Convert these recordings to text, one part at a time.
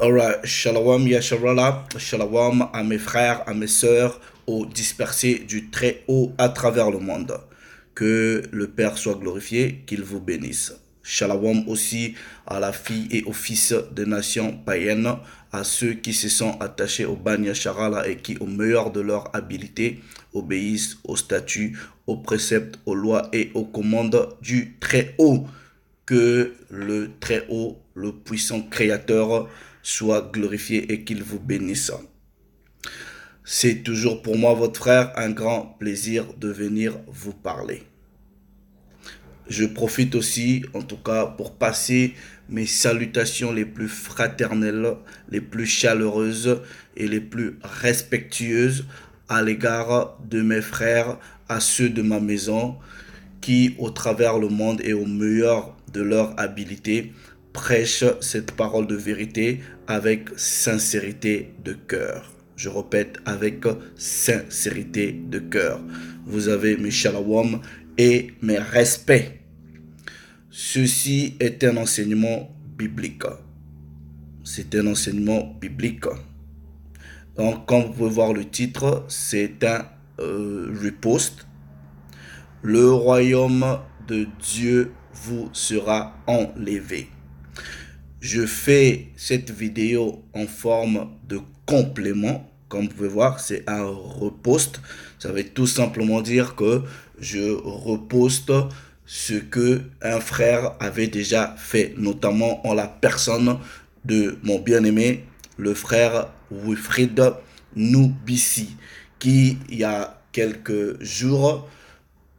Alright, shalom Yasharala, shalom à mes frères, à mes sœurs, aux dispersés du Très-Haut à travers le monde. Que le Père soit glorifié, qu'il vous bénisse. Shalom aussi à la fille et aux fils des nations païennes, à ceux qui se sont attachés au Ban Yasharala et qui, au meilleur de leur habileté, obéissent aux statuts, aux préceptes, aux lois et aux commandes du Très-Haut. Que le Très-Haut, le puissant Créateur, soit glorifié et qu'il vous bénisse. C'est toujours pour moi, votre frère, un grand plaisir de venir vous parler. Je profite aussi, en tout cas, pour passer mes salutations les plus fraternelles, les plus chaleureuses et les plus respectueuses à l'égard de mes frères, à ceux de ma maison, qui, au travers le monde et au meilleur de leur habileté, prêchent cette parole de vérité avec sincérité de cœur. Je répète, avec sincérité de cœur. Vous avez mes shalom et mes respects. Ceci est un enseignement biblique. C'est un enseignement biblique. Donc, comme vous pouvez voir le titre, c'est un repost. Le royaume de Dieu vous sera enlevé. Je fais cette vidéo en forme de complément. Comme vous pouvez voir, c'est un repost. Ça veut tout simplement dire que je reposte ce que un frère avait déjà fait, notamment en la personne de mon bien-aimé, le frère Wilfried Noubissi, qui, il y a quelques jours,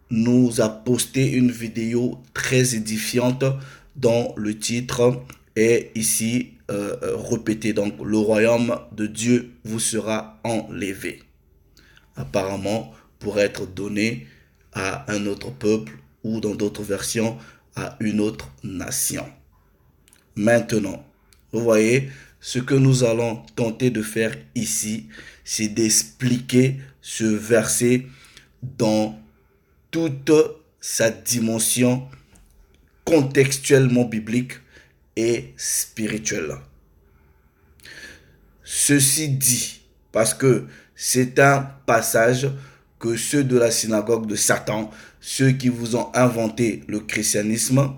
nous a posté une vidéo très édifiante dont le titre est ici répété. Donc, le royaume de Dieu vous sera enlevé. Apparemment, pour être donné à un autre peuple ou dans d'autres versions, à une autre nation. Maintenant, vous voyez, ce que nous allons tenter de faire ici, c'est d'expliquer ce verset dans toute sa dimension contextuellement biblique et spirituelle. Ceci dit, parce que c'est un passage que ceux de la synagogue de Satan, ceux qui vous ont inventé le christianisme,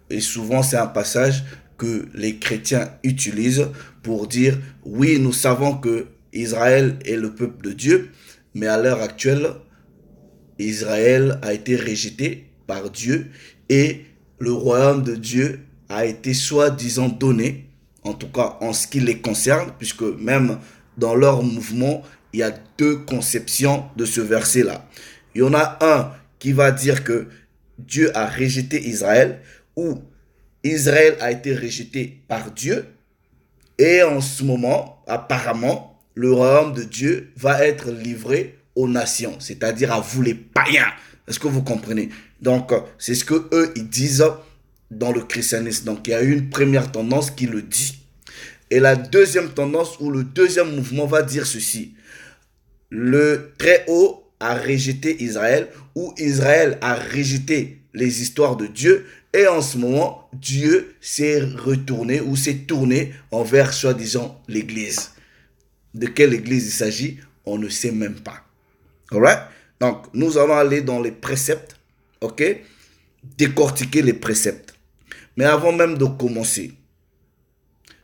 et souvent c'est un passage que les chrétiens utilisent pour dire oui, nous savons que Israël est le peuple de Dieu, mais à l'heure actuelle, Israël a été rejeté par Dieu et le royaume de Dieu a été soi-disant donné, en tout cas en ce qui les concerne, puisque même dans leur mouvement, il y a deux conceptions de ce verset-là. Il y en a un qui va dire que Dieu a rejeté Israël, ou Israël a été rejeté par Dieu, et en ce moment, apparemment, le royaume de Dieu va être livré aux nations, c'est-à-dire à vous les païens. Est-ce que vous comprenez? Donc, c'est ce que eux ils disent dans le christianisme. Donc, il y a une première tendance qui le dit. Et la deuxième tendance ou le deuxième mouvement va dire ceci. Le Très-Haut a rejeté Israël, ou Israël a rejeté les histoires de Dieu, et en ce moment, Dieu s'est retourné ou s'est tourné envers, soi-disant, l'Église. De quelle Église il s'agit, on ne sait même pas. Alright? Donc, nous allons aller dans les préceptes, ok? Décortiquer les préceptes. Mais avant même de commencer,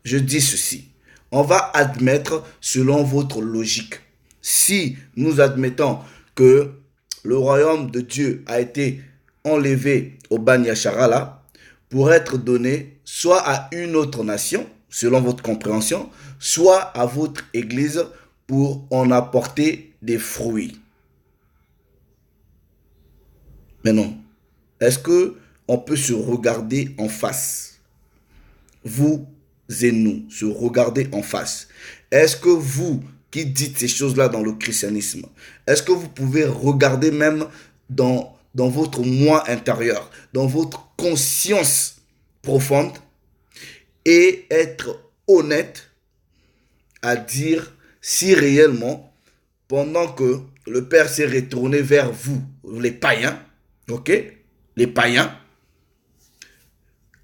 je dis ceci. On va admettre selon votre logique. Si nous admettons que le royaume de Dieu a été enlevé au Ban Yasharala pour être donné soit à une autre nation, selon votre compréhension, soit à votre église pour en apporter des fruits. Mais non. Est-ce que on peut se regarder en face? Vous et nous, se regarder en face. Est-ce que vous qui dites ces choses-là dans le christianisme, est-ce que vous pouvez regarder même dans votre moi intérieur, dans votre conscience profonde et être honnête à dire si réellement, pendant que le Père s'est retourné vers vous, les païens, ok, les païens,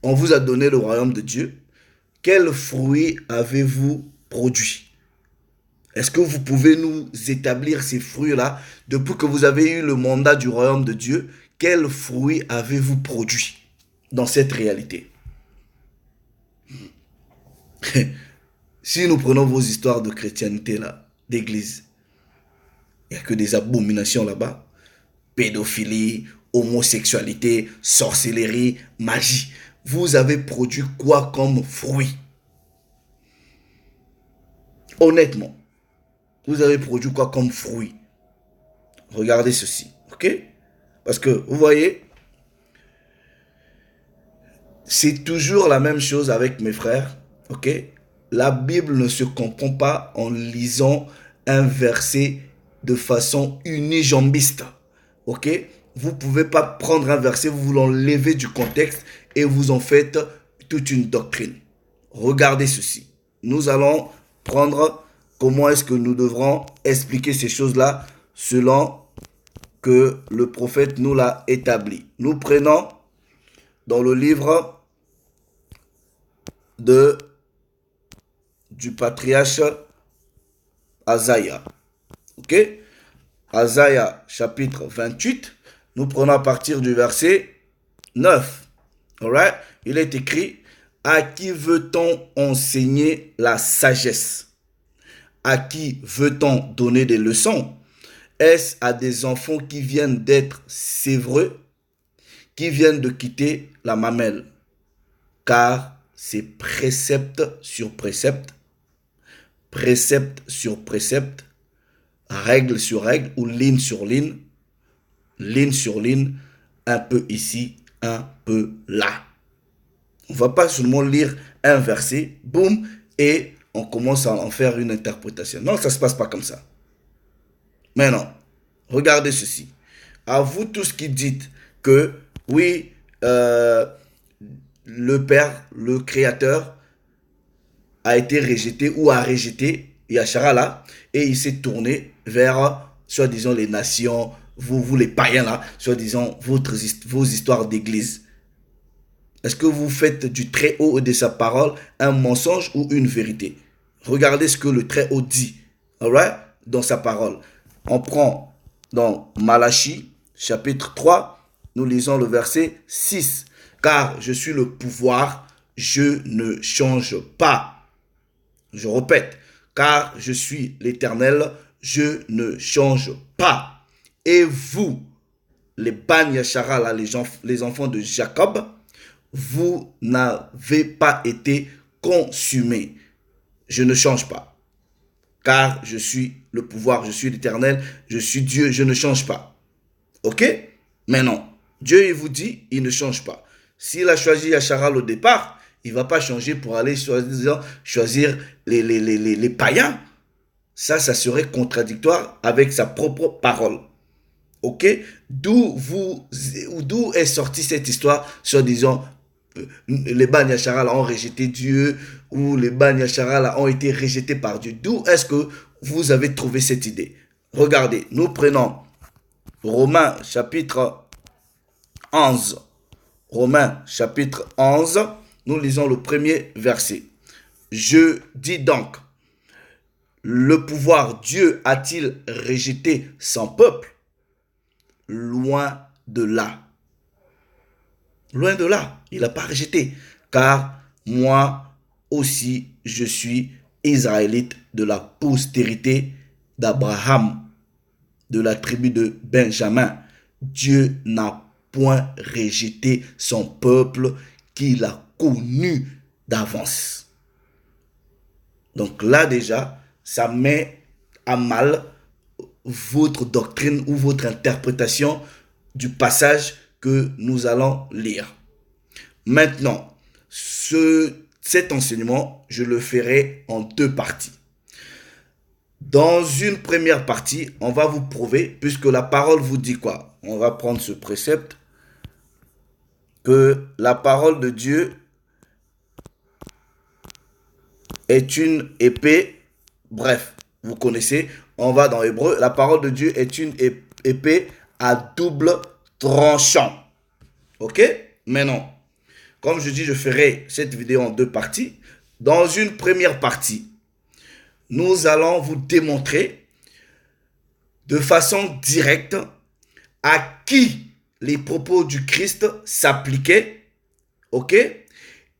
on vous a donné le royaume de Dieu, quel fruit avez-vous produit? Est-ce que vous pouvez nous établir ces fruits-là? Depuis que vous avez eu le mandat du royaume de Dieu, quel fruit avez-vous produit dans cette réalité? Si nous prenons vos histoires de chrétienté là, d'église, il n'y a que des abominations là-bas. Pédophilie, homosexualité, sorcellerie, magie. Vous avez produit quoi comme fruit? Honnêtement, vous avez produit quoi comme fruit? Regardez ceci, ok? Parce que, vous voyez, c'est toujours la même chose avec mes frères, ok? La Bible ne se comprend pas en lisant un verset de façon unijambiste, ok? Vous ne pouvez pas prendre un verset, vous l'enlevez du contexte et vous en faites toute une doctrine. Regardez ceci. Nous allons prendre comment est-ce que nous devrons expliquer ces choses-là selon que le prophète nous l'a établi. Nous prenons dans le livre du patriarche Asaïa. Ok? Asaïa chapitre 28. Nous prenons à partir du verset 9. Alright? Il est écrit: à qui veut-on enseigner la sagesse? À qui veut-on donner des leçons? Est-ce à des enfants qui viennent d'être sévreux, qui viennent de quitter la mamelle? Car c'est précepte sur précepte, précepte sur précepte, règle sur règle ou ligne sur ligne sur ligne, un peu ici, un peu là. On ne va pas seulement lire un verset, boum, et on commence à en faire une interprétation. Non, ça ne se passe pas comme ça. Mais non, regardez ceci. À vous tous qui dites que, oui, le Père, le Créateur, a été rejeté ou a rejeté Yachara là, et il s'est tourné vers, soi-disant, les nations, vous les païens là, soi-disant, vos histoires d'église. Est-ce que vous faites du Très-Haut et de sa parole un mensonge ou une vérité? Regardez ce que le Très-Haut dit, alright, dans sa parole. On prend dans Malachie, chapitre 3, nous lisons le verset 6. Car je suis le pouvoir, je ne change pas. Je répète, car je suis l'Éternel, je ne change pas. Et vous, les Bani Yachara, là, les enfants de Jacob, vous n'avez pas été consumés. Je ne change pas. Car je suis le pouvoir, je suis l'Éternel, je suis Dieu, je ne change pas. Ok? Mais non. Dieu, il vous dit, il ne change pas. S'il a choisi Yachara au départ, il ne va pas changer pour aller choisir les païens. Ça serait contradictoire avec sa propre parole. Ok? D'où est sortie cette histoire, soi-disant, les Bani Yachara ont rejeté Dieu ou les Bani Yachara ont été rejetés par Dieu. D'où est-ce que vous avez trouvé cette idée? Regardez, nous prenons Romains chapitre 11. Romains chapitre 11, nous lisons le premier verset. Je dis donc, le pouvoir, Dieu a-t-il rejeté son peuple? Loin de là. Loin de là, il n'a pas rejeté. Car moi aussi, je suis israélite de la postérité d'Abraham, de la tribu de Benjamin. Dieu n'a point rejeté son peuple qu'il a connu d'avance. Donc là déjà, ça met à mal votre doctrine ou votre interprétation du passage que nous allons lire. Maintenant, cet enseignement, je le ferai en deux parties. Dans une première partie, on va vous prouver, puisque la parole vous dit quoi? On va prendre ce précepte, que la parole de Dieu est une épée. Bref, vous connaissez, on va dans Hébreu. La parole de Dieu est une épée à double tranchant. Ok? Mais non. Comme je dis, je ferai cette vidéo en deux parties. dans une première partie, nous allons vous démontrer de façon directe à qui les propos du Christ s'appliquaient, ok?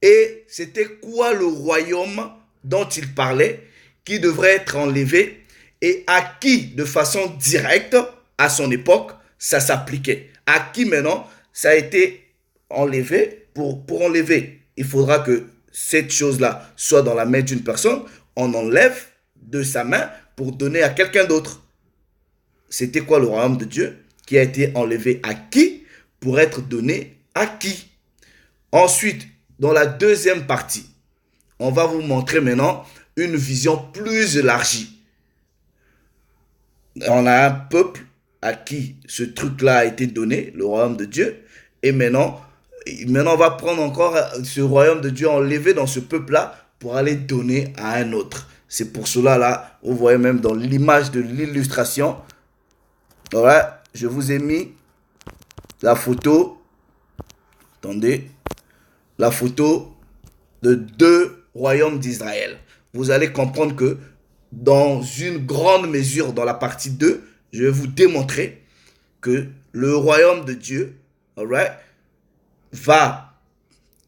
Et c'était quoi le royaume dont il parlait qui devrait être enlevé et à qui, de façon directe, à son époque, ça s'appliquait. À qui maintenant, ça a été enlevé. Pour enlever, il faudra que cette chose-là soit dans la main d'une personne, on enlève de sa main pour donner à quelqu'un d'autre. C'était quoi le royaume de Dieu qui a été enlevé à qui pour être donné à qui? Ensuite, dans la deuxième partie, on va vous montrer maintenant une vision plus élargie. On a un peuple à qui ce truc-là a été donné, le royaume de Dieu, et maintenant on va prendre encore ce royaume de Dieu enlevé dans ce peuple-là pour aller donner à un autre. C'est pour cela, là, vous voyez même dans l'image de l'illustration, voilà, je vous ai mis la photo, attendez, la photo de deux royaumes d'Israël. Vous allez comprendre que dans une grande mesure, dans la partie 2, je vais vous démontrer que le royaume de Dieu, alright, va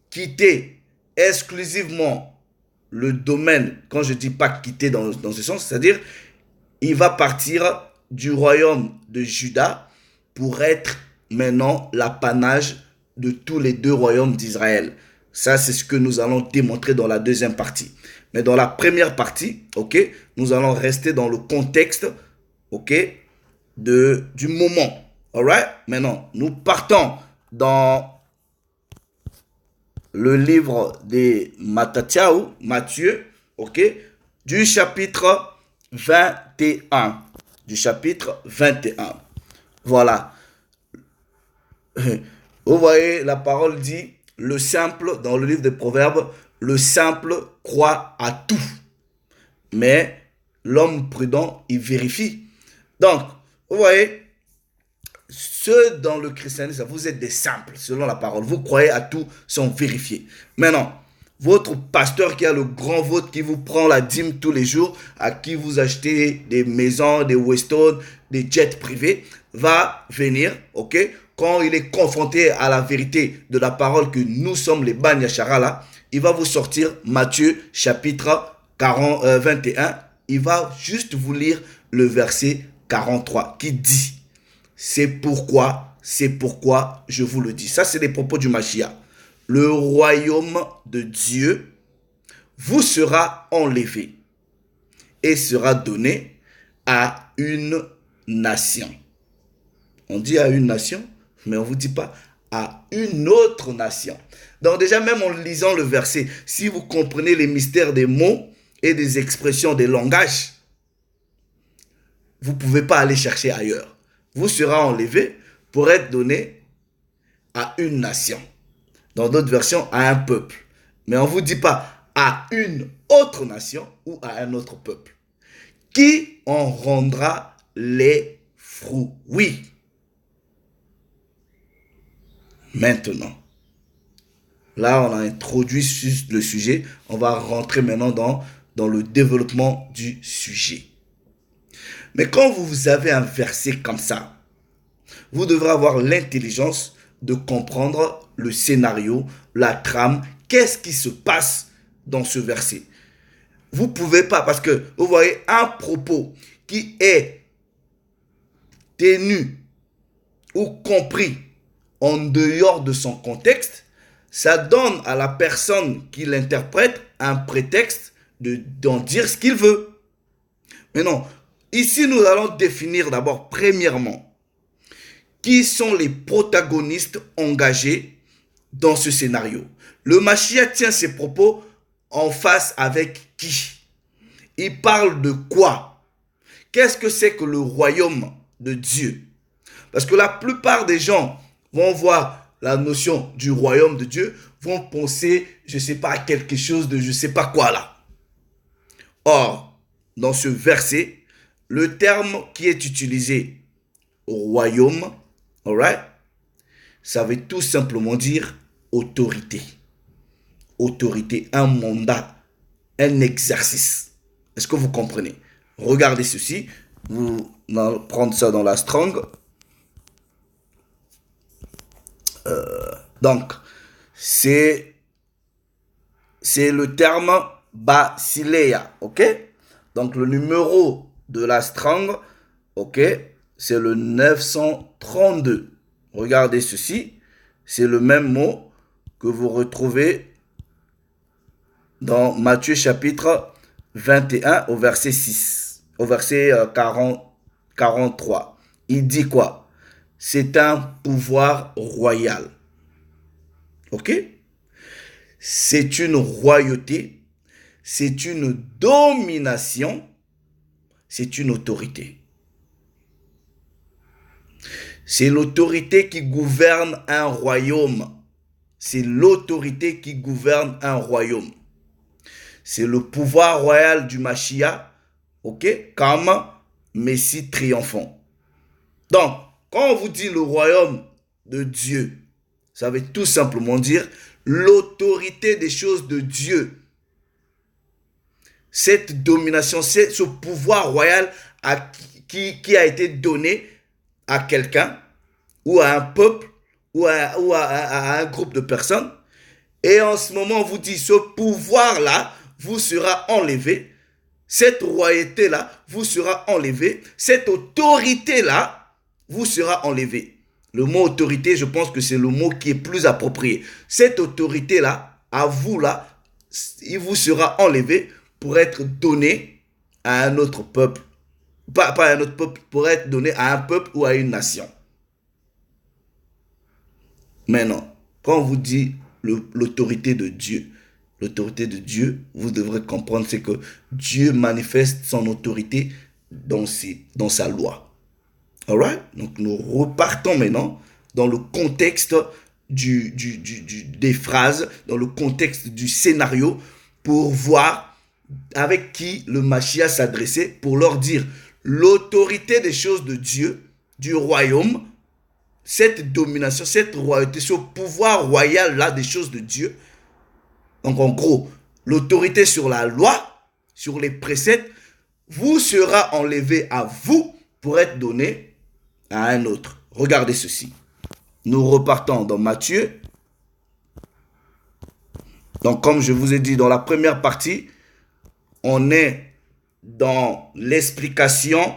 quitter exclusivement le domaine, quand je dis pas quitter dans ce sens, c'est-à-dire il va partir du royaume de Juda pour être maintenant l'apanage de tous les deux royaumes d'Israël. Ça, c'est ce que nous allons démontrer dans la deuxième partie. Mais dans la première partie, ok, nous allons rester dans le contexte, ok, du moment. Alright? Maintenant, nous partons dans le livre de Matthieu, ok, du chapitre 21. Du chapitre 21. Voilà. Vous voyez, la parole dit, le simple, dans le livre des Proverbes, le simple croit à tout. Mais l'homme prudent, il vérifie. Donc, vous voyez, ceux dans le christianisme, vous êtes des simples, selon la parole. Vous croyez à tout sans vérifier. Maintenant, votre pasteur qui a le grand vote, qui vous prend la dîme tous les jours, à qui vous achetez des maisons, des Weston, des jets privés, va venir, ok, quand il est confronté à la vérité de la parole que nous sommes les Banyachara là, il va vous sortir Matthieu chapitre 21. Il va juste vous lire le verset 43 qui dit, c'est pourquoi je vous le dis. Ça, c'est les propos du Mashiach. Le royaume de Dieu vous sera enlevé et sera donné à une nation. On dit à une nation, mais on ne vous dit pas à une autre nation. Donc déjà, même en lisant le verset, si vous comprenez les mystères des mots et des expressions des langages, vous ne pouvez pas aller chercher ailleurs. Vous sera enlevé pour être donné à une nation. Dans d'autres versions, à un peuple. Mais on ne vous dit pas à une autre nation ou à un autre peuple. Qui en rendra les fruits? Maintenant, là, on a introduit le sujet. On va rentrer maintenant dans le développement du sujet. Mais quand vous avez un verset comme ça, vous devrez avoir l'intelligence de comprendre le scénario, la trame, qu'est-ce qui se passe dans ce verset. Vous ne pouvez pas, parce que vous voyez un propos qui est tenu ou compris en dehors de son contexte, ça donne à la personne qui l'interprète un prétexte d'en dire ce qu'il veut. Mais non, ici nous allons définir d'abord, premièrement, qui sont les protagonistes engagés dans ce scénario. Le Mashiach tient ses propos en face avec qui? Il parle de quoi? Qu'est-ce que c'est que le royaume de Dieu? Parce que la plupart des gens vont voir la notion du royaume de Dieu, vont penser, je ne sais pas, à quelque chose de je ne sais pas quoi là. Or, dans ce verset, le terme qui est utilisé, royaume, alright, ça veut tout simplement dire autorité. Autorité, un mandat un exercice. Est-ce que vous comprenez? Regardez ceci. Vous allez prendre ça dans la Strong. Donc, c'est le terme basileia, ok? Donc, le numéro de la Strong, ok, c'est le 932. Regardez ceci, c'est le même mot que vous retrouvez dans Matthieu chapitre 21 au verset 6, au verset 43. Il dit quoi? C'est un pouvoir royal. Ok? C'est une royauté, c'est une domination, c'est une autorité. C'est l'autorité qui gouverne un royaume. C'est l'autorité qui gouverne un royaume. C'est le pouvoir royal du Mashiach, ok, comme Messie triomphant. Donc, quand on vous dit le royaume de Dieu, ça veut tout simplement dire l'autorité des choses de Dieu. Cette domination, ce pouvoir royal qui a été donné à quelqu'un ou à un peuple ou à un groupe de personnes. Et en ce moment, on vous dit, ce pouvoir-là vous sera enlevé. Cette royauté-là vous sera enlevée. Cette autorité-là vous sera enlevée. Le mot autorité, je pense que c'est le mot qui est plus approprié. Cette autorité-là, à vous là, il vous sera enlevé pour être donné à un autre peuple. Pas à un autre peuple, pour être donné à un peuple ou à une nation. Maintenant, quand on vous dit l'autorité de Dieu, vous devrez comprendre, c'est que Dieu manifeste son autorité dans sa loi. Alright? Donc nous repartons maintenant dans le contexte des phrases, dans le contexte du scénario, pour voir avec qui le Mashiach s'adressait, pour leur dire l'autorité des choses de Dieu, du royaume, cette domination, cette royauté, ce pouvoir royal-là des choses de Dieu. Donc en gros, l'autorité sur la loi, sur les préceptes, vous sera enlevée à vous pour être donnée à un autre. Regardez ceci. Nous repartons dans Matthieu. Donc comme je vous ai dit dans la première partie, on est dans l'explication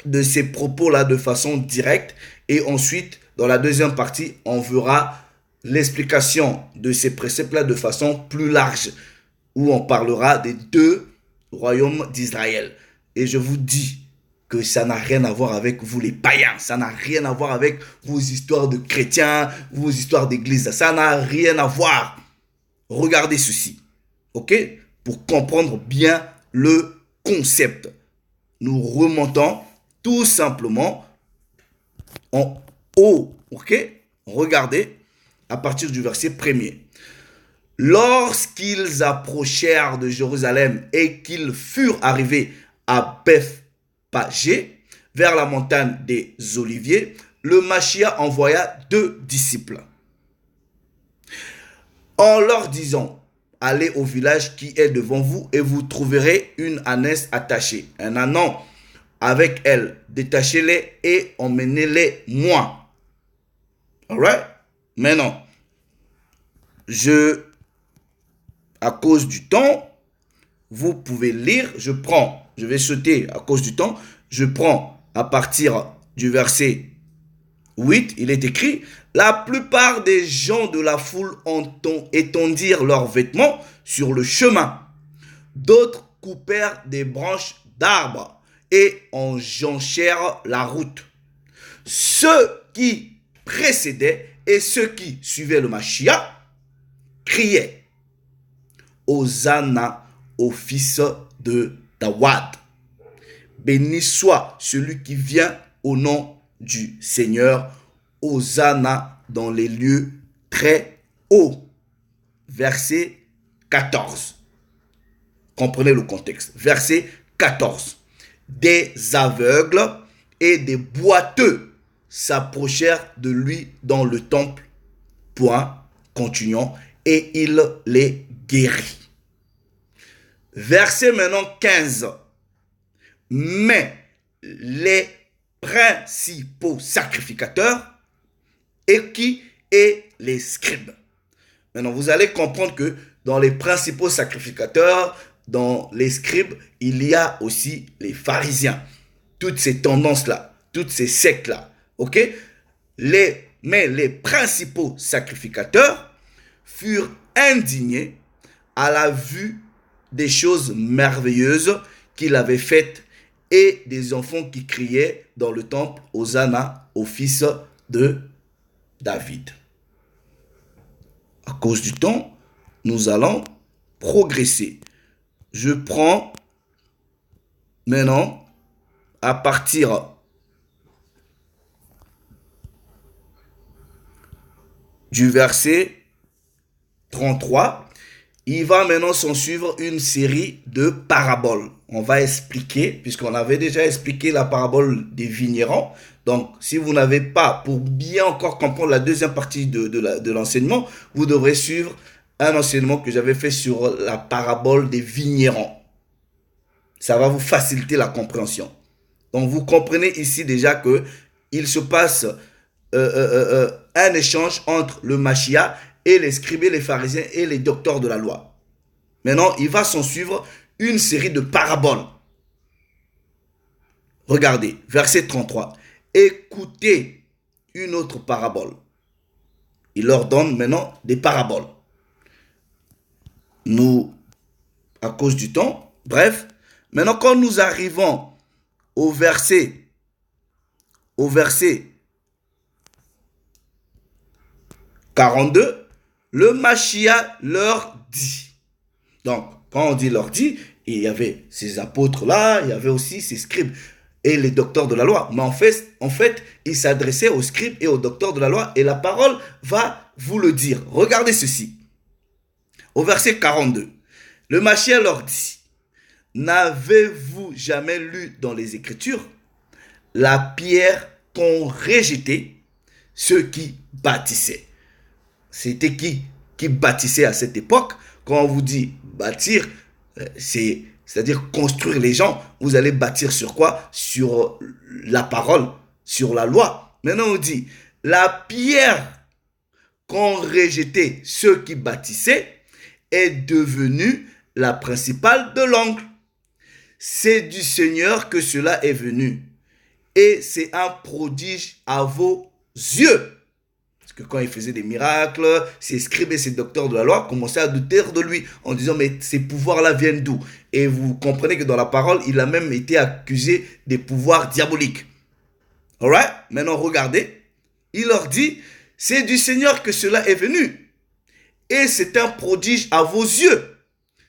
de ces propos-là de façon directe. Et ensuite, dans la deuxième partie, on verra l'explication de ces préceptes-là de façon plus large, où on parlera des deux royaumes d'Israël. Et je vous dis que ça n'a rien à voir avec vous les païens, ça n'a rien à voir avec vos histoires de chrétiens, vos histoires d'église, ça n'a rien à voir. Regardez ceci, ok? Pour comprendre bien le concept. Nous remontons tout simplement en haut, ok? Regardez, à partir du verset 1er. Lorsqu'ils approchèrent de Jérusalem et qu'ils furent arrivés à Bethphagée, vers la montagne des Oliviers, le Mashiach envoya 2 disciples. En leur disant, allez au village qui est devant vous et vous trouverez une ânesse attachée, un ânon avec elle, détachez-les et emmenez-les moi. Alright? Maintenant, à cause du temps, vous pouvez lire, je vais sauter à cause du temps, je prends à partir du verset 8, il est écrit, la plupart des gens de la foule étendirent leurs vêtements sur le chemin. D'autres coupèrent des branches d'arbres et enjonchèrent la route. Ceux qui précédaient et ceux qui suivaient le Mashiach criaient Hosanna au fils de Dawad. Béni soit celui qui vient au nom du Seigneur. Hosanna dans les lieux très hauts. Verset 14. Comprenez le contexte. Verset 14. Des aveugles et des boiteux s'approchèrent de lui dans le temple. Continuons. Et il les guérit. Verset maintenant 15. Mais les principaux sacrificateurs et qui est les scribes. Maintenant, vous allez comprendre que dans les principaux sacrificateurs, dans les scribes, il y a aussi les pharisiens. Toutes ces tendances-là, toutes ces sectes-là. Ok? Mais les principaux sacrificateurs furent indignés à la vue des choses merveilleuses qu'il avait faites et des enfants qui criaient dans le temple Hosanna au fils de David. À cause du temps, nous allons progresser. Je prends maintenant à partir du verset 33. Il va maintenant s'en suivre une série de paraboles. On va expliquer, puisqu'on avait déjà expliqué la parabole des vignerons. Donc, si vous n'avez pas, pour bien encore comprendre la deuxième partie de l'enseignement, vous devrez suivre un enseignement que j'avais fait sur la parabole des vignerons. Ça va vous faciliter la compréhension. Donc, vous comprenez ici déjà que il se passe un échange entre le Machia et les scribes, les pharisiens et les docteurs de la loi. Maintenant, il va s'en suivre une série de paraboles. Regardez, verset 33. Écoutez une autre parabole. Il leur donne maintenant des paraboles. Nous, à cause du temps, bref, maintenant quand nous arrivons au verset 42, le Machia leur dit. Donc, quand on dit leur dit, il y avait ces apôtres-là, il y avait aussi ces scribes et les docteurs de la loi. Mais en fait, il s'adressait aux scribes et aux docteurs de la loi et la parole va vous le dire. Regardez ceci. Au verset 42, le Machia leur dit, n'avez-vous jamais lu dans les Écritures la pierre qu'ont rejetée ceux qui bâtissaient? C'était qui bâtissait à cette époque? Quand on vous dit bâtir, c'est-à-dire construire les gens, vous allez bâtir sur quoi? Sur la parole, sur la loi. Maintenant on dit, la pierre qu'ont rejeté ceux qui bâtissaient est devenue la principale de l'angle. C'est du Seigneur que cela est venu. Et c'est un prodige à vos yeux. Parce que quand il faisait des miracles, ses scribes et ses docteurs de la loi commençaient à douter de lui en disant mais ces pouvoirs-là viennent d'où? Et vous comprenez que dans la parole, il a même été accusé des pouvoirs diaboliques. Alright? Maintenant regardez, il leur dit c'est du Seigneur que cela est venu. Et c'est un prodige à vos yeux.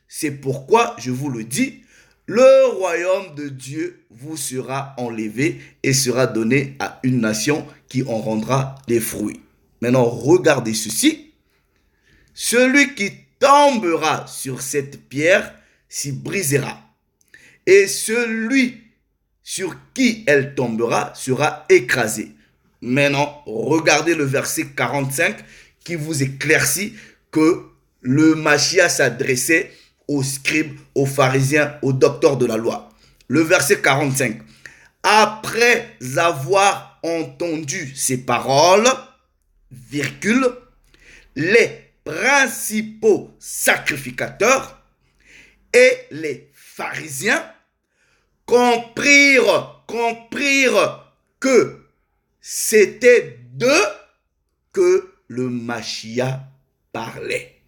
C'est pourquoi je vous le dis, le royaume de Dieu vous sera enlevé et sera donné à une nation qui en rendra des fruits. Maintenant, regardez ceci. Celui qui tombera sur cette pierre s'y brisera. Et celui sur qui elle tombera sera écrasé. Maintenant, regardez le verset 45 qui vous éclaircit que le Machia s'adressait aux scribes, aux pharisiens, aux docteurs de la loi. Le verset 45. Après avoir entendu ces paroles, virgule, les principaux sacrificateurs et les pharisiens comprirent que c'était d'eux que le Machia parlait.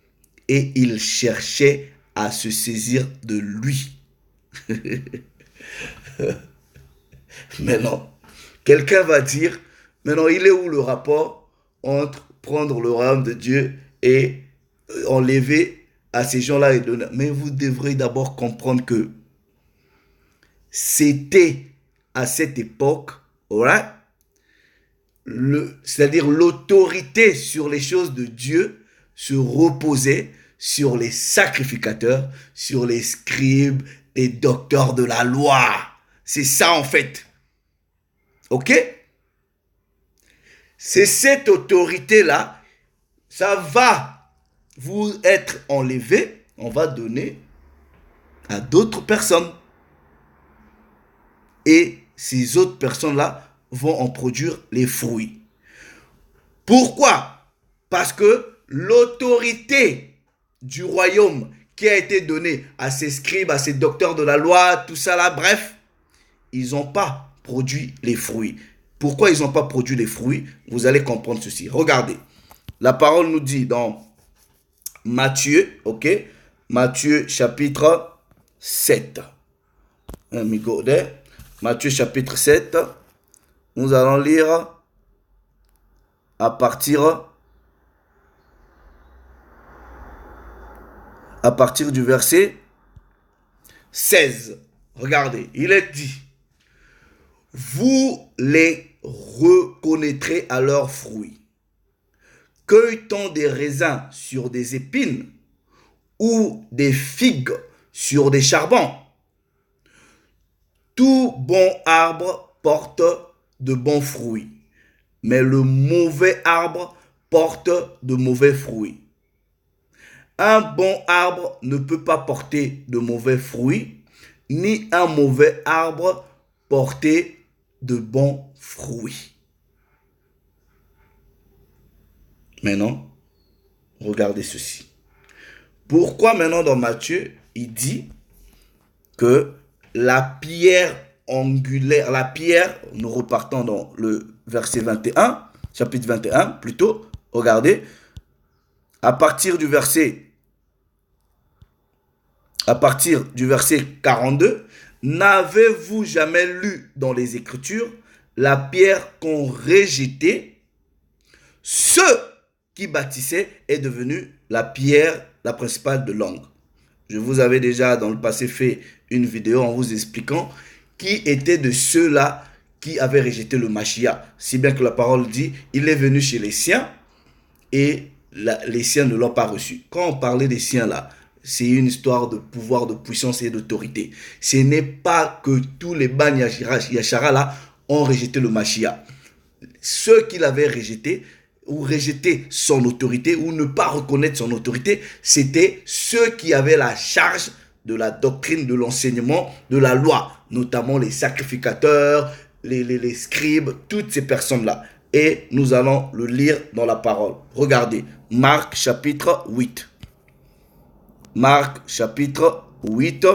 Et ils cherchaient à se saisir de lui. Maintenant, quelqu'un va dire, maintenant, il est où le rapport entre prendre le royaume de Dieu et enlever à ces gens-là et donner? Mais vous devrez d'abord comprendre que c'était à cette époque, right? C'est-à-dire l'autorité sur les choses de Dieu se reposait sur les sacrificateurs, sur les scribes, les docteurs de la loi. C'est ça en fait. Ok? C'est cette autorité-là, ça va vous être enlevé. On va donner à d'autres personnes. Et ces autres personnes-là vont en produire les fruits. Pourquoi? Parce que l'autorité du royaume qui a été donnée à ces scribes, à ces docteurs de la loi, tout ça là, bref, ils n'ont pas produit les fruits. Pourquoi ils n'ont pas produit les fruits? Vous allez comprendre ceci. Regardez, la parole nous dit dans Matthieu, ok? Matthieu chapitre 7. Matthieu chapitre 7. Nous allons lire à partir du verset 16. Regardez, il est dit, vous les reconnaîtrez à leurs fruits. Cueille-t-on des raisins sur des épines ou des figues sur des charbons? Tout bon arbre porte de bons fruits, mais le mauvais arbre porte de mauvais fruits. Un bon arbre ne peut pas porter de mauvais fruits, ni un mauvais arbre porter de bons fruits. Maintenant, regardez ceci. Pourquoi maintenant dans Matthieu, il dit que la pierre angulaire, la pierre, nous repartons dans le verset 21, chapitre 21 plutôt, regardez, à partir du verset 42, n'avez-vous jamais lu dans les Écritures la pierre qu'ont rejetée ceux qui bâtissaient est devenue la pierre, la principale de l'angle. Je vous avais déjà dans le passé fait une vidéo en vous expliquant qui étaient de ceux-là qui avaient rejeté le Mashiach. Si bien que la parole dit, il est venu chez les siens et les siens ne l'ont pas reçu. Quand on parlait des siens là, c'est une histoire de pouvoir, de puissance et d'autorité. Ce n'est pas que tous les Ban Yashara là ont rejeté le Mashiach. Ceux qui l'avaient rejeté, ou rejeter son autorité, ou ne pas reconnaître son autorité, c'était ceux qui avaient la charge de la doctrine, de l'enseignement, de la loi, notamment les sacrificateurs, les scribes, toutes ces personnes-là. Et nous allons le lire dans la parole. Regardez, Marc chapitre 8. Marc chapitre 8,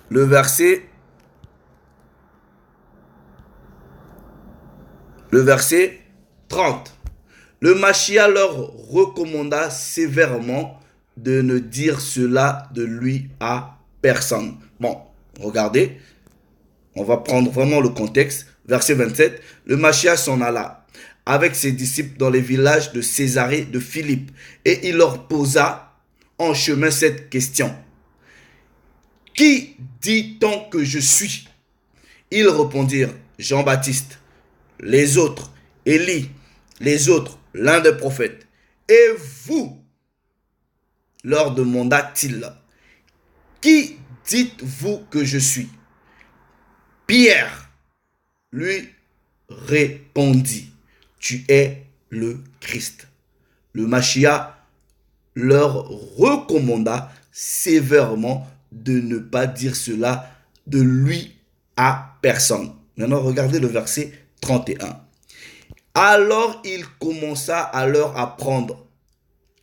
le verset 30. Le Mashiach leur recommanda sévèrement de ne dire cela de lui à personne. Bon, regardez, on va prendre vraiment le contexte. Verset 27, le Mashiach s'en alla avec ses disciples dans les villages de Césarée de Philippe et il leur posa en chemin cette question. Qui dit-on que je suis? Ils répondirent, Jean-Baptiste. Les autres, Élie. Les autres, l'un des prophètes. Et vous, leur demanda-t-il, qui dites-vous que je suis? Pierre lui répondit, tu es le Christ. Le Mashiach leur recommanda sévèrement de ne pas dire cela de lui à personne. Maintenant, regardez le verset 31. Alors il commença à leur apprendre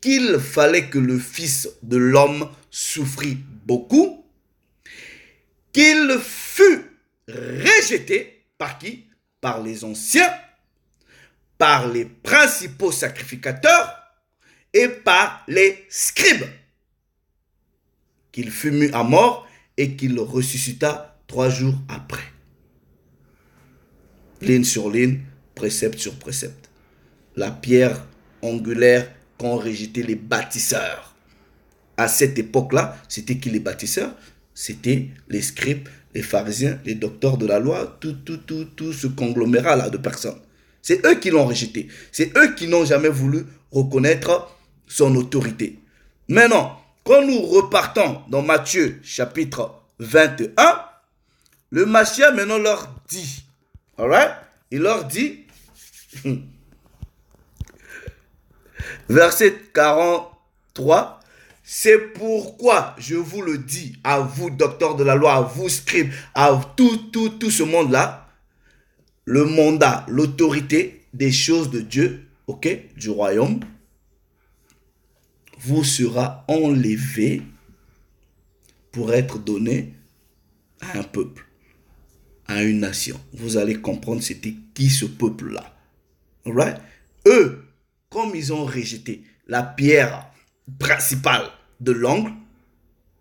qu'il fallait que le Fils de l'homme souffrit beaucoup, qu'il fut rejeté par qui? Par les anciens, par les principaux sacrificateurs et par les scribes, qu'il fut mis à mort et qu'il ressuscita 3 jours après. Ligne sur ligne, précepte sur précepte. La pierre angulaire qu'ont rejeté les bâtisseurs. À cette époque-là, c'était qui les bâtisseurs? C'était les scribes, les pharisiens, les docteurs de la loi, tout ce conglomérat-là de personnes. C'est eux qui l'ont rejeté. C'est eux qui n'ont jamais voulu reconnaître son autorité. Maintenant, quand nous repartons dans Matthieu chapitre 21, le Mashiach maintenant leur dit, alright? Il leur dit, verset 43, C'est pourquoi je vous le dis, à vous, docteurs de la loi, à vous, scribes, à tout ce monde-là, le mandat, l'autorité des choses de Dieu, ok, du royaume, vous sera enlevé pour être donné à un peuple, à une nation. Vous allez comprendre c'était qui ce peuple-là. Alright? Eux, comme ils ont rejeté la pierre principale de l'angle,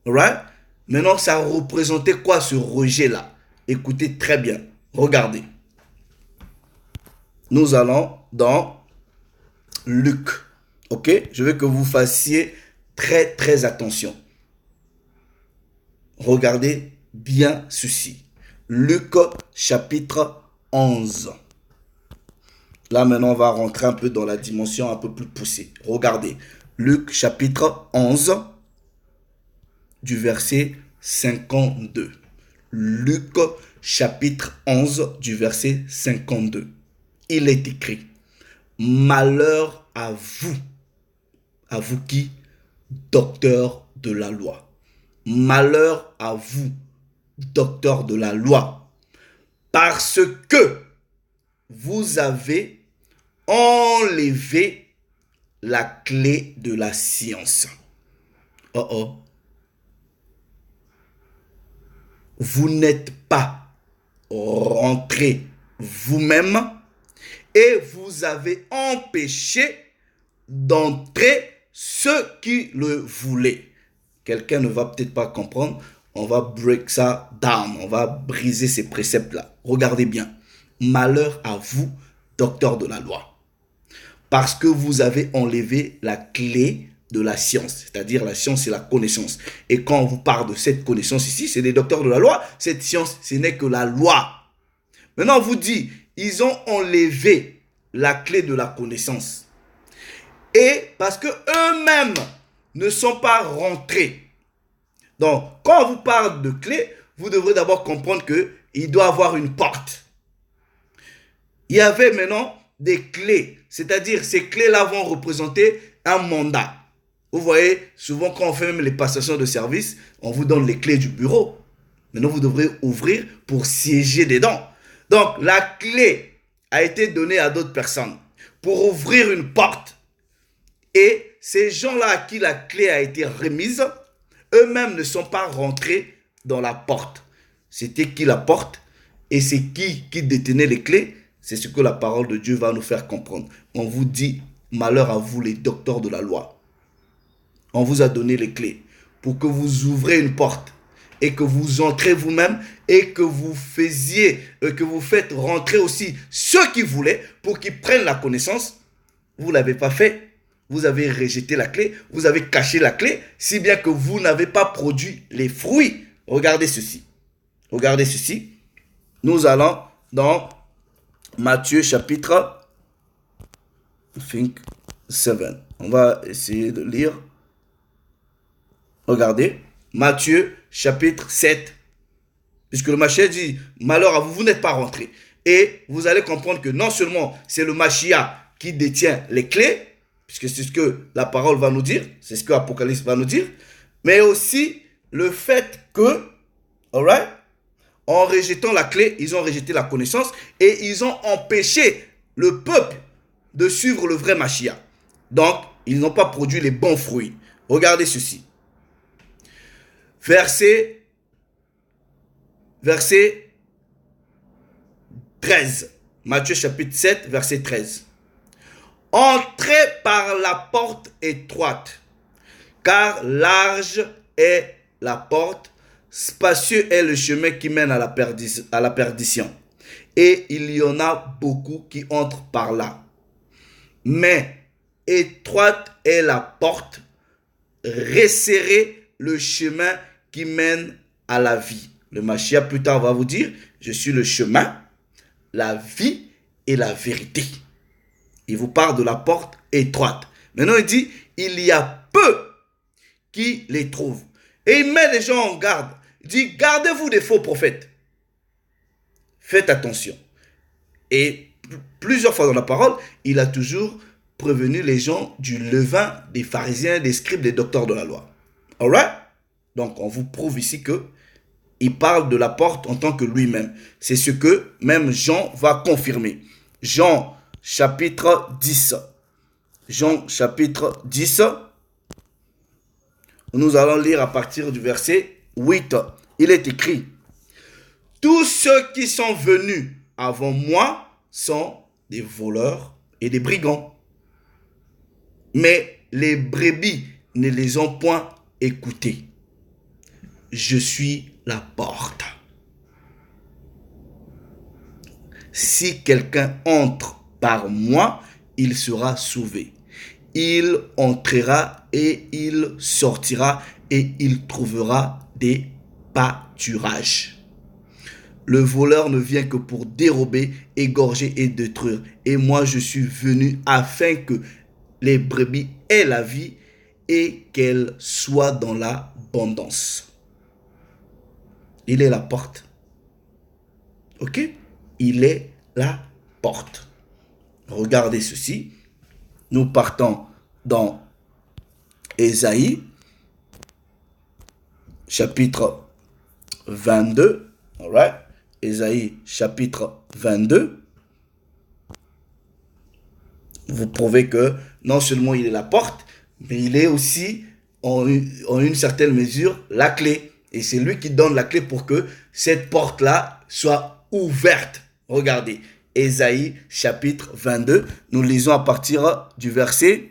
alright? Maintenant, ça représentait quoi ce rejet-là? Écoutez très bien. Regardez. Nous allons dans Luc. Ok? Je veux que vous fassiez très attention. Regardez bien ceci. Luc chapitre 11. Là maintenant on va rentrer un peu dans la dimension un peu plus poussée. Regardez. Luc chapitre 11 du verset 52. Luc chapitre 11 du verset 52. Il est écrit: malheur à vous. À vous qui? Docteurs de la loi. Malheur à vous, docteurs de la loi, parce que vous avez enlevé la clé de la science. Oh oh. Vous n'êtes pas rentré vous-même et vous avez empêché d'entrer ceux qui le voulaient. Quelqu'un ne va peut-être pas comprendre. On va break ça down. On va briser ces préceptes-là. Regardez bien. Malheur à vous, docteurs de la loi. Parce que vous avez enlevé la clé de la science. C'est-à-dire la science, c'est la connaissance. Et quand on vous parle de cette connaissance ici, c'est des docteurs de la loi. Cette science, ce n'est que la loi. Maintenant, on vous dit, ils ont enlevé la clé de la connaissance. Et parce que eux-mêmes ne sont pas rentrés. Donc, quand on vous parle de clé, vous devrez d'abord comprendre qu'il doit avoir une porte. Il y avait maintenant des clés. C'est-à-dire, ces clés-là vont représenter un mandat. Vous voyez, souvent quand on fait même les passations de service, on vous donne les clés du bureau. Maintenant, vous devrez ouvrir pour siéger dedans. Donc, la clé a été donnée à d'autres personnes pour ouvrir une porte. Et ces gens-là à qui la clé a été remise, eux-mêmes ne sont pas rentrés dans la porte. C'était qui la porte? Et c'est qui détenait les clés? C'est ce que la parole de Dieu va nous faire comprendre. On vous dit, malheur à vous les docteurs de la loi. On vous a donné les clés pour que vous ouvrez une porte et que vous entrez vous-même et que vous faites rentrer aussi ceux qui voulaient pour qu'ils prennent la connaissance. Vous ne l'avez pas fait. Vous avez rejeté la clé, vous avez caché la clé, si bien que vous n'avez pas produit les fruits. Regardez ceci. Regardez ceci. Nous allons dans Matthieu chapitre 7. On va essayer de lire. Regardez. Matthieu chapitre 7. Puisque le Mashiach dit, malheur à vous, vous n'êtes pas rentrés. Et vous allez comprendre que non seulement c'est le Mashiach qui détient les clés, puisque c'est ce que la parole va nous dire, c'est ce que l'Apocalypse va nous dire, mais aussi le fait que, alright, en rejetant la clé, ils ont rejeté la connaissance et ils ont empêché le peuple de suivre le vrai Mashiach. Donc, ils n'ont pas produit les bons fruits. Regardez ceci. Verset 13. Matthieu chapitre 7, verset 13. Entrez par la porte étroite, car large est la porte, spacieux est le chemin qui mène à la perdition. Et il y en a beaucoup qui entrent par là. Mais étroite est la porte, resserré le chemin qui mène à la vie. Le Mashiach plus tard va vous dire, je suis le chemin, la vie et la vérité. Il vous parle de la porte étroite. Maintenant, il dit, il y a peu qui les trouvent. Et il met les gens en garde. Il dit, gardez-vous des faux prophètes. Faites attention. Et plusieurs fois dans la parole, il a toujours prévenu les gens du levain des pharisiens, des scribes, des docteurs de la loi. Alright? Donc, on vous prouve ici que il parle de la porte en tant que lui-même. C'est ce que même Jean va confirmer. Jean chapitre 10. Jean chapitre 10. Nous allons lire à partir du verset 8. Il est écrit: tous ceux qui sont venus avant moi sont des voleurs et des brigands. Mais les brebis ne les ont point écoutés. Je suis la porte. Si quelqu'un entre par moi, il sera sauvé. Il entrera et il sortira et il trouvera des pâturages. Le voleur ne vient que pour dérober, égorger et détruire. Et moi, je suis venu afin que les brebis aient la vie et qu'elles soient dans l'abondance. Il est la porte. Ok? Il est la porte. Regardez ceci. Nous partons dans Ésaïe, chapitre 22. Alright? Ésaïe, chapitre 22. Vous prouvez que non seulement il est la porte, mais il est aussi, en une certaine mesure, la clé. Et c'est lui qui donne la clé pour que cette porte-là soit ouverte. Regardez, Ésaïe chapitre 22, nous lisons à partir du verset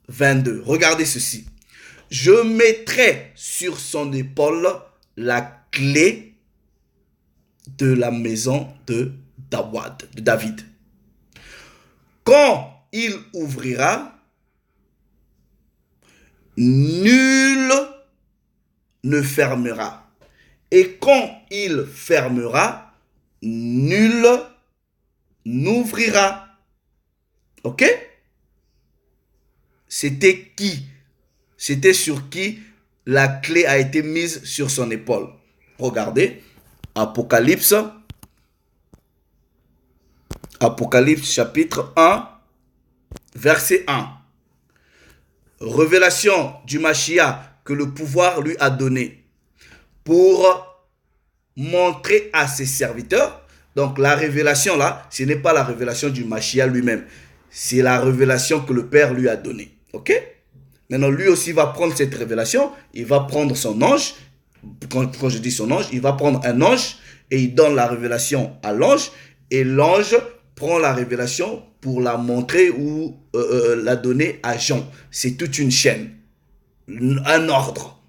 22. Regardez ceci. Je mettrai sur son épaule la clé de la maison de David. Quand il ouvrira, nul ne fermera. Et quand il fermera, nul n'ouvrira. Ok? C'était qui? C'était sur qui la clé a été mise sur son épaule. Regardez, Apocalypse chapitre 1, verset 1. Révélation du Mashiach que le pouvoir lui a donné pour montrer à ses serviteurs. Donc la révélation là, ce n'est pas la révélation du Mashiach lui-même. C'est la révélation que le Père lui a donnée. Ok? Maintenant, lui aussi va prendre cette révélation. Il va prendre son ange. Quand je dis son ange, il va prendre un ange et il donne la révélation à l'ange. Et l'ange prend la révélation pour la montrer ou la donner à Jean. C'est toute une chaîne, un ordre.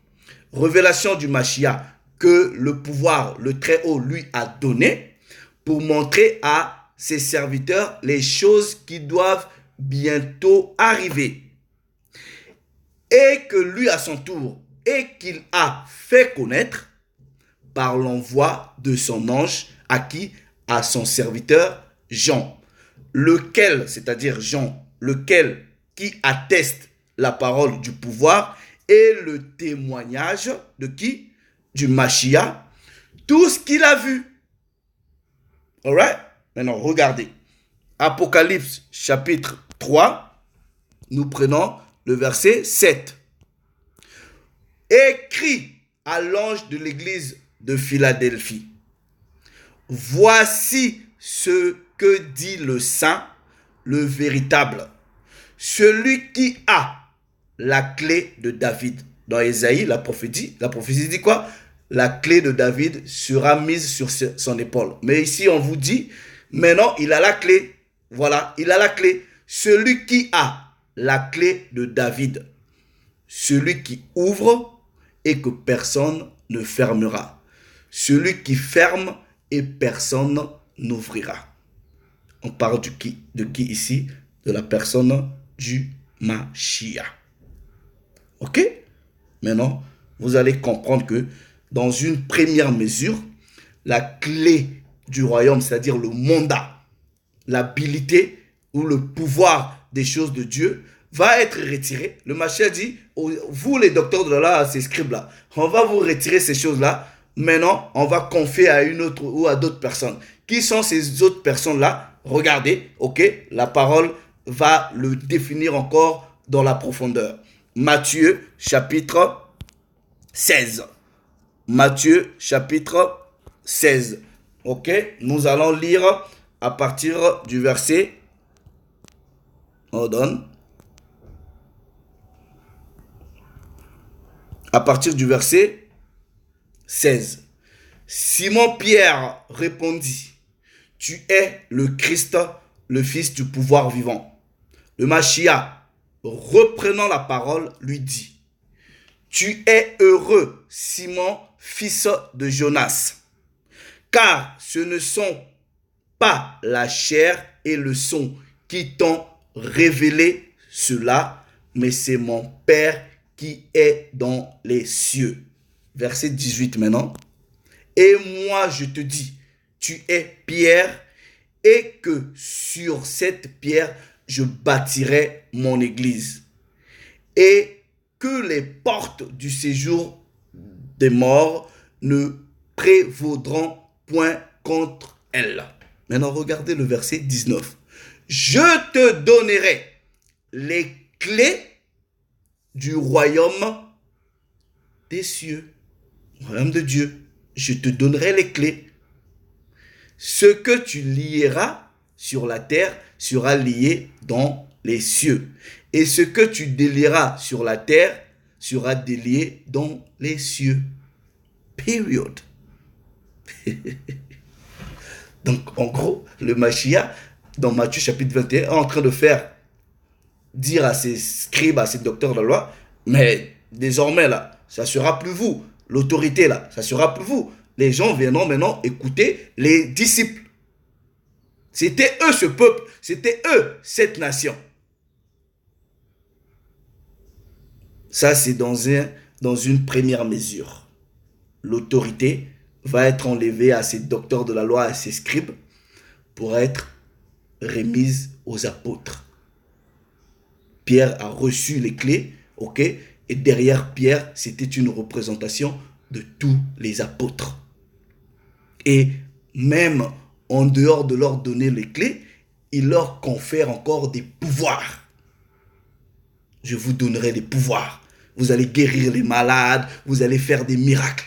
Révélation du Mashiach que le pouvoir, le Très-Haut lui a donné pour montrer à ses serviteurs les choses qui doivent bientôt arriver. Et que lui à son tour, et qu'il a fait connaître par l'envoi de son ange à qui? À son serviteur Jean, lequel, c'est-à-dire Jean, lequel qui atteste la parole du pouvoir et le témoignage de qui? Du Mashiach, tout ce qu'il a vu. Alright? Maintenant, regardez. Apocalypse chapitre 3, nous prenons le verset 7. Écrit à l'ange de l'église de Philadelphie. Voici ce que dit le saint, le véritable, celui qui a la clé de David. Dans Ésaïe, la prophétie dit quoi? La clé de David sera mise sur son épaule. Mais ici, on vous dit, maintenant, il a la clé. Voilà, il a la clé. Celui qui a la clé de David. Celui qui ouvre et que personne ne fermera. Celui qui ferme et personne n'ouvrira. On parle de qui ici? De la personne du Mashiach. Ok? Maintenant, vous allez comprendre que dans une première mesure, la clé du royaume, c'est-à-dire le mandat, l'habilité ou le pouvoir des choses de Dieu, va être retiré. Le Mashiach dit, vous les docteurs de la loi, ces scribes-là, on va vous retirer ces choses-là. Maintenant, on va confier à une autre ou à d'autres personnes. Qui sont ces autres personnes-là? Regardez, ok, la parole va le définir encore dans la profondeur. Matthieu chapitre 16. Matthieu chapitre 16. Ok, nous allons lire à partir du verset. Hold on. À partir du verset 16. Simon-Pierre répondit, tu es le Christ, le Fils du pouvoir vivant. Le Machia, reprenant la parole, lui dit, tu es heureux, Simon, fils de Jonas, car ce ne sont pas la chair et le sang qui t'ont révélé cela, mais c'est mon Père qui est dans les cieux. Verset 18 maintenant. Et moi je te dis, tu es Pierre, et que sur cette pierre, je bâtirai mon église. Et que les portes du séjour des morts ne prévaudront point contre elle. Maintenant, regardez le verset 19. Je te donnerai les clés du royaume des cieux. Royaume de Dieu. Je te donnerai les clés. Ce que tu lieras sur la terre sera lié dans les cieux. Et ce que tu délieras sur la terre sera délié dans les cieux. Period. Donc, en gros, le Machia, dans Matthieu chapitre 21, est en train de dire à ses scribes, à ses docteurs de la loi, mais désormais, là, ça sera plus vous. L'autorité, là, ça sera plus vous. Les gens viendront maintenant écouter les disciples. C'était eux ce peuple, c'était eux cette nation. Ça, c'est dans une première mesure. L'autorité va être enlevée à ces docteurs de la loi, à ces scribes, pour être remise aux apôtres. Pierre a reçu les clés, ok? Et derrière Pierre, c'était une représentation de tous les apôtres. Et même en dehors de leur donner les clés, il leur confère encore des pouvoirs. Je vous donnerai des pouvoirs. Vous allez guérir les malades, vous allez faire des miracles.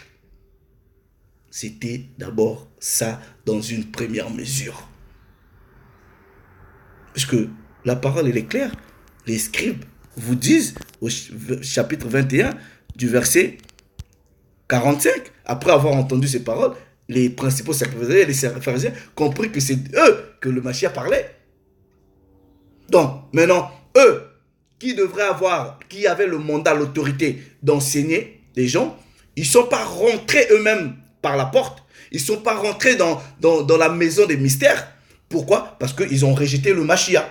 C'était d'abord ça dans une première mesure. Parce que la parole, elle est claire. Les scribes vous disent au chapitre 21 du verset 45, après avoir entendu ces paroles, les principaux sacrificateurs et les pharisiens compris que c'est eux que le Machia parlait. Donc, maintenant, eux qui avaient le mandat, l'autorité d'enseigner les gens, ils ne sont pas rentrés eux-mêmes par la porte. Ils ne sont pas rentrés dans la maison des mystères. Pourquoi? Parce qu'ils ont rejeté le Machia.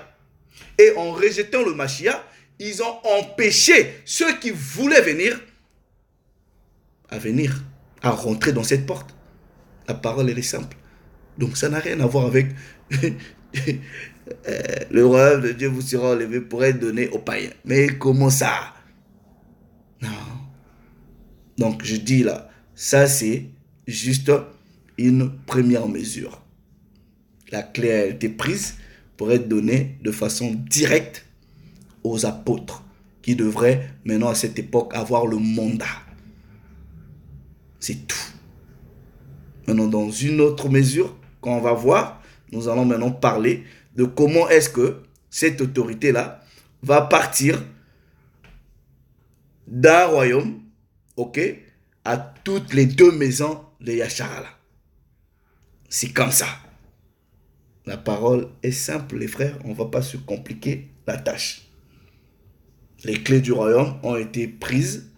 Et en rejetant le Machia, ils ont empêché ceux qui voulaient venir, à rentrer dans cette porte. La parole, elle est simple. Donc, ça n'a rien à voir avec le royaume de Dieu vous sera enlevé pour être donné aux païens. Mais comment ça? Non. Donc, je dis là, ça c'est juste une première mesure. La clé a été prise pour être donnée de façon directe aux apôtres qui devraient maintenant à cette époque avoir le mandat. C'est tout. Maintenant, dans une autre mesure, quand on va voir, nous allons maintenant parler de comment est-ce que cette autorité-là va partir d'un royaume, ok, à toutes les deux maisons de Yasharala. C'est comme ça. La parole est simple, les frères, on ne va pas se compliquer la tâche. Les clés du royaume ont été prises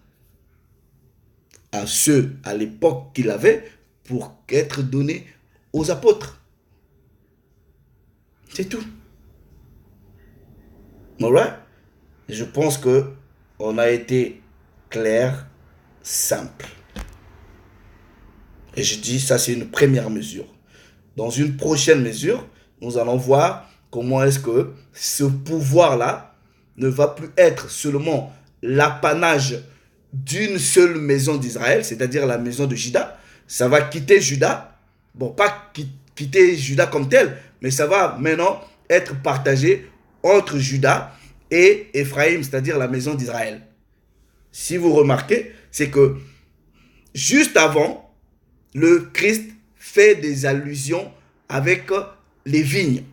à ceux à l'époque qu'il avait pour être données aux apôtres. C'est tout. Alright? Je pense que on a été clair, simple. Et je dis, ça c'est une première mesure. Dans une prochaine mesure, nous allons voir comment est-ce que ce pouvoir-là ne va plus être seulement l'apanage d'une seule maison d'Israël, c'est-à-dire la maison de Juda. Ça va quitter Juda. Bon, pas quitter Juda comme tel, mais ça va maintenant être partagé entre Juda et Ephraïm, c'est-à-dire la maison d'Israël. si vous remarquez, c'est que juste avant, le Christ fait des allusions avec les vignes.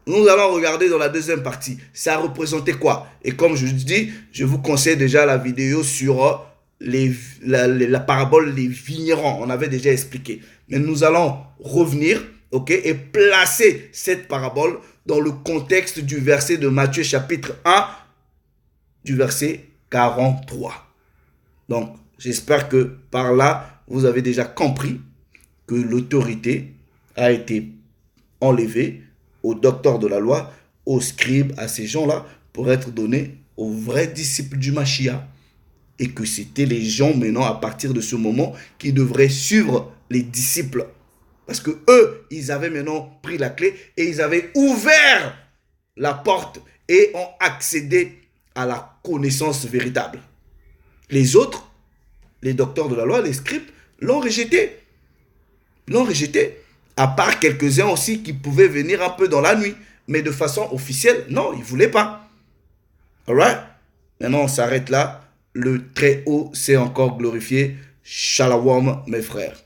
Nous allons regarder dans la deuxième partie. Ça représentait quoi? Et comme je dis, je vous conseille déjà la vidéo sur la parabole des vignerons. On avait déjà expliqué. Mais nous allons revenir, ok, et placer cette parabole dans le contexte du verset de Matthieu chapitre 1, du verset 43. Donc, j'espère que par là, vous avez déjà compris que l'autorité a été enlevée aux docteurs de la loi, aux scribes, à ces gens-là, pour être donnée aux vrais disciples du Mashiach. Et que c'était les gens maintenant, à partir de ce moment, qui devraient suivre les disciples. Parce que eux, ils avaient maintenant pris la clé et ils avaient ouvert la porte et ont accédé à la connaissance véritable. Les autres, les docteurs de la loi, les scribes, l'ont rejeté. L'ont rejeté. À part quelques-uns aussi qui pouvaient venir un peu dans la nuit. Mais de façon officielle, non, ils ne voulaient pas. Alright? Maintenant, on s'arrête là. Le Très-Haut s'est encore glorifié. Shalom, mes frères.